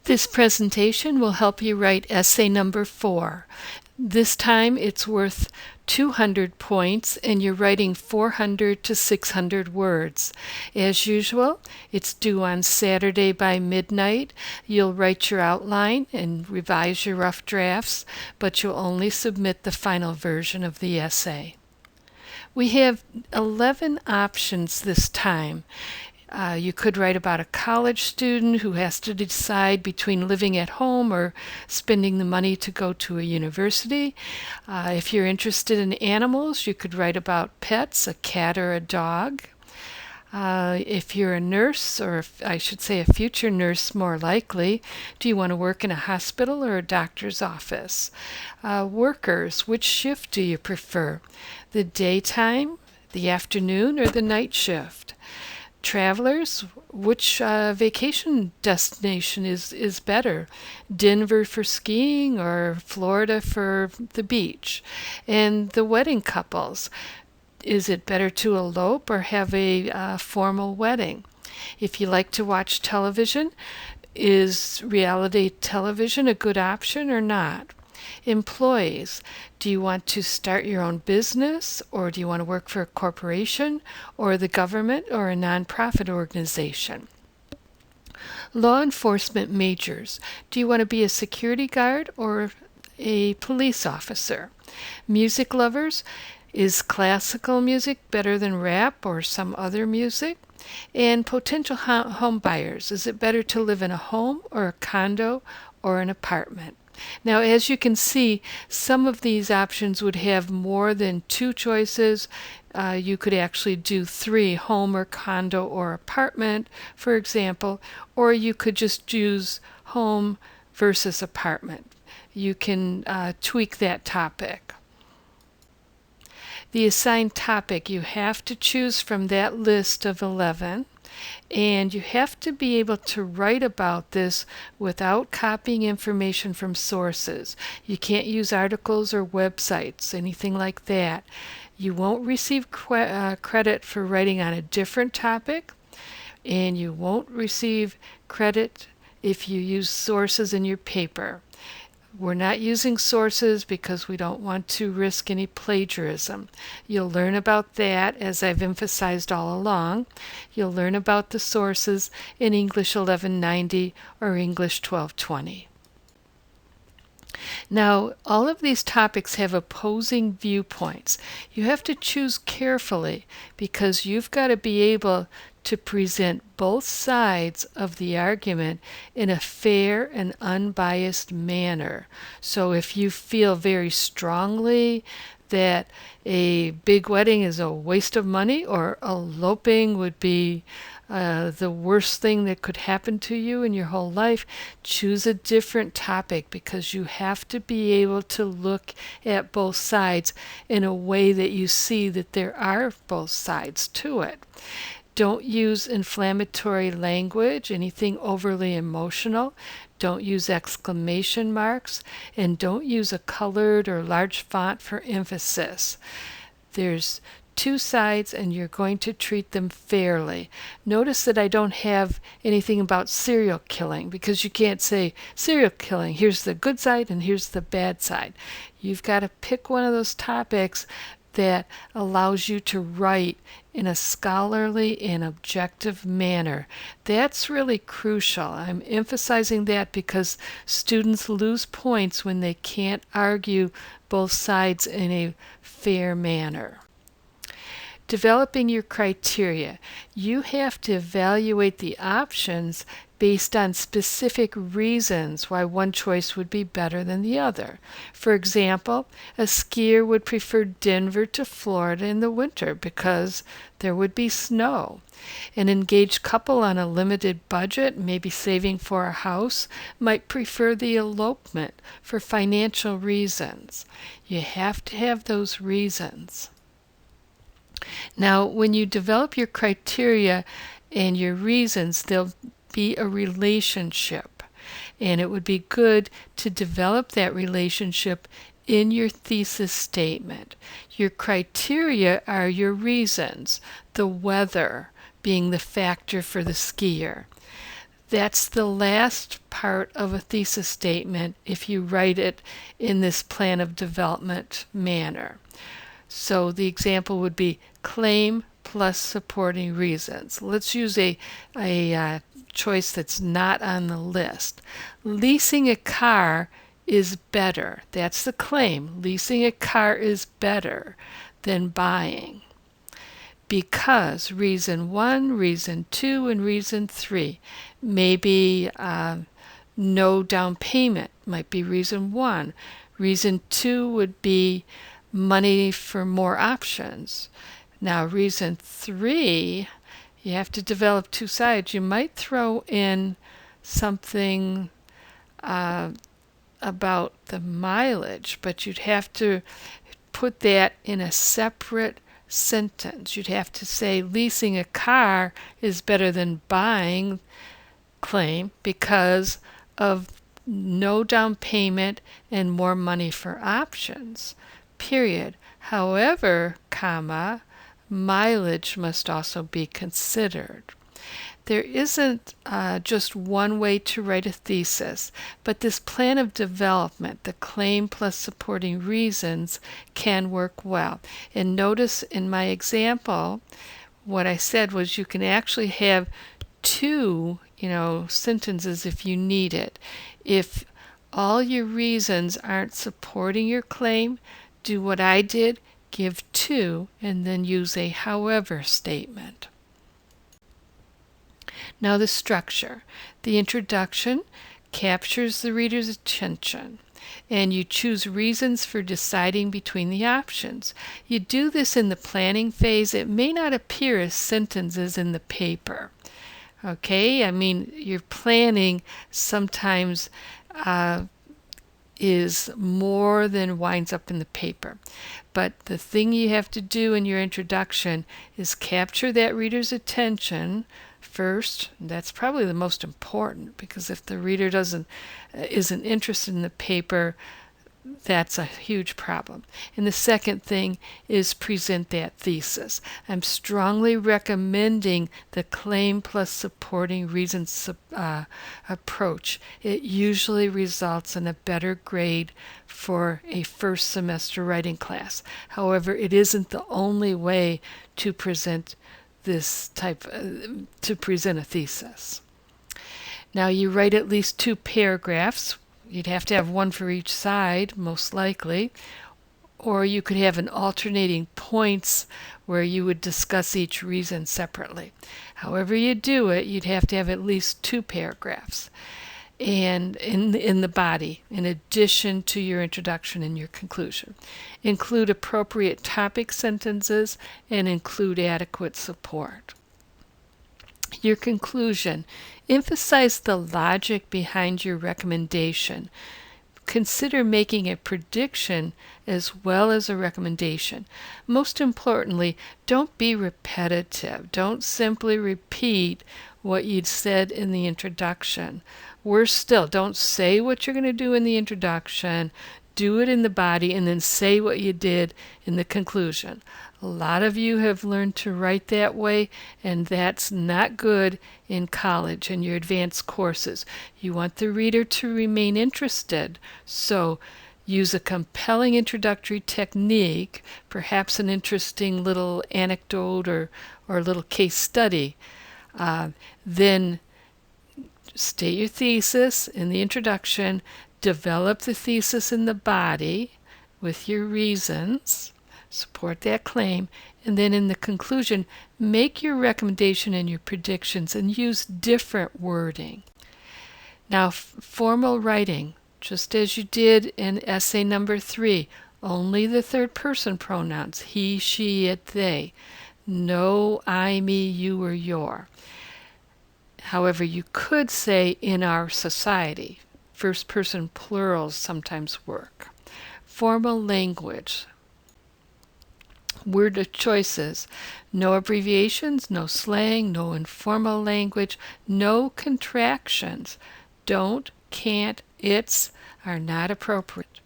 This presentation will help you write essay number 4. This time it's worth 200 points and you're writing 400 to 600 words. As usual, it's due on Saturday by midnight. You'll write your outline and revise your rough drafts, but you'll only submit the final version of the essay. We have 11 options this time. You could write about a college student who has to decide between living at home or spending the money to go to a university. If you're interested in animals, you could write about pets, a cat or a dog. If you're a nurse, or I should say a future nurse more likely, do you want to work in a hospital or a doctor's office? Workers, which shift do you prefer? The daytime, the afternoon, or the night shift? Travelers, which vacation destination is better? Denver for skiing or Florida for the beach? And the wedding couples, is it better to elope or have a formal wedding? If you like to watch television, is reality television a good option or not? Employees, do you want to start your own business, or do you want to work for a corporation or the government or a nonprofit organization? Law enforcement majors, do you want to be a security guard or a police officer? Music lovers, is classical music better than rap or some other music? And potential home buyers, is it better to live in a home or a condo or an apartment? Now, as you can see, some of these options would have more than 2 choices. You could actually do 3, home or condo or apartment, for example, or you could just choose home versus apartment. You can tweak that topic. The assigned topic, you have to choose from that list of 11. And you have to be able to write about this without copying information from sources. You can't use articles or websites, anything like that. You won't receive credit for writing on a different topic, and you won't receive credit if you use sources in your paper. We're not using sources because we don't want to risk any plagiarism. You'll learn about that, as I've emphasized all along. You'll learn about the sources in English 1190 or English 1220. Now, all of these topics have opposing viewpoints. You have to choose carefully because you've got to be able to present both sides of the argument in a fair and unbiased manner. So if you feel very strongly that a big wedding is a waste of money or eloping would be the worst thing that could happen to you in your whole life, choose a different topic because you have to be able to look at both sides in a way that you see that there are both sides to it. Don't use inflammatory language, anything overly emotional. Don't use exclamation marks, and don't use a colored or large font for emphasis. There's 2 sides and you're going to treat them fairly. Notice that I don't have anything about serial killing because you can't say serial killing, here's the good side and here's the bad side. You've got to pick one of those topics that allows you to write in a scholarly and objective manner. That's really crucial. I'm emphasizing that because students lose points when they can't argue both sides in a fair manner. Developing your criteria. You have to evaluate the options based on specific reasons why one choice would be better than the other. For example, a skier would prefer Denver to Florida in the winter because there would be snow. An engaged couple on a limited budget, maybe saving for a house, might prefer the elopement for financial reasons. You have to have those reasons. Now, when you develop your criteria and your reasons, there'll be a relationship, and it would be good to develop that relationship in your thesis statement. Your criteria are your reasons, the weather being the factor for the skier. That's the last part of a thesis statement if you write it in this plan of development manner. So the example would be claim plus supporting reasons. Let's use a choice that's not on the list. Leasing a car is better. That's the claim. Leasing a car is better than buying. Because reason 1, reason 2, and reason 3. Maybe no down payment might be reason 1. Reason 2 would be money for more options. Now, reason 3, you have to develop two sides. You might throw in something about the mileage, but you'd have to put that in a separate sentence. You'd have to say leasing a car is better than buying, claim, because of no down payment and more money for options, period. However, comma, mileage must also be considered. There isn't just one way to write a thesis, but this plan of development, the claim plus supporting reasons, can work well. And notice in my example, what I said was you can actually have two, sentences if you need it. If all your reasons aren't supporting your claim, do what I did, give two, and then use a however statement. Now the structure. The introduction captures the reader's attention, and you choose reasons for deciding between the options. You do this in the planning phase. It may not appear as sentences in the paper. Okay, I mean, your planning sometimes is more than winds up in the paper. But the thing you have to do in your introduction is capture that reader's attention first. That's probably the most important, because if the reader isn't interested in the paper, that's a huge problem. And the second thing is present that thesis. I'm strongly recommending the claim plus supporting reasons approach. It usually results in a better grade for a first semester writing class. However, it isn't the only way to present to present a thesis. Now you write at least 2 paragraphs. You'd have to have one for each side, most likely, or you could have an alternating points where you would discuss each reason separately. However you do it, you'd have to have at least 2 paragraphs and in the body, in addition to your introduction and your conclusion. Include appropriate topic sentences and include adequate support. Your conclusion. Emphasize the logic behind your recommendation. Consider making a prediction as well as a recommendation. Most importantly, don't be repetitive. Don't simply repeat what you'd said in the introduction. Worse still, don't say what you're going to do in the introduction, do it in the body, and then say what you did in the conclusion. A lot of you have learned to write that way, and that's not good in college and your advanced courses. You want the reader to remain interested, so use a compelling introductory technique, perhaps an interesting little anecdote or a little case study. Then state your thesis in the introduction, develop the thesis in the body with your reasons, support that claim, and then in the conclusion, make your recommendation and your predictions and use different wording. Now, formal writing, just as you did in essay number 3, only the third person pronouns, he, she, it, they. No I, me, you, or your. However, you could say in our society. First person plurals sometimes work. Formal language. Word choices. No abbreviations, no slang, no informal language, no contractions. Don't, can't, it's are not appropriate.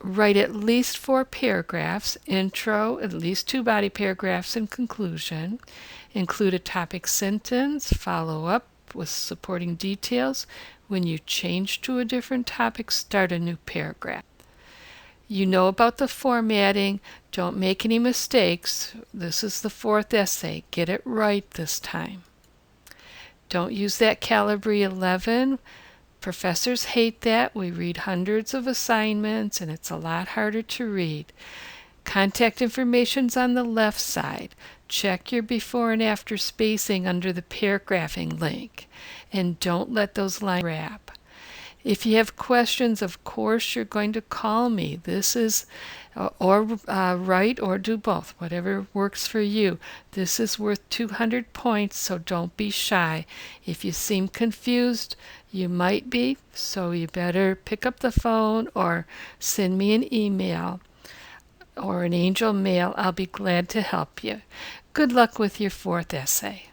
Write at least 4 paragraphs, intro, at least 2 body paragraphs, and conclusion. Include a topic sentence, follow up with supporting details. When you change to a different topic, start a new paragraph. You know about the formatting. Don't make any mistakes. This is the fourth essay. Get it right this time. Don't use that Calibri 11. Professors hate that. We read hundreds of assignments and it's a lot harder to read. Contact information's on the left side. Check your before and after spacing under the paragraphing link. And don't let those lines wrap. If you have questions, of course, you're going to call me. This is, or write or do both, whatever works for you. This is worth 200 points, so don't be shy. If you seem confused, you might be, so you better pick up the phone or send me an email or an angel mail. I'll be glad to help you. Good luck with your fourth essay.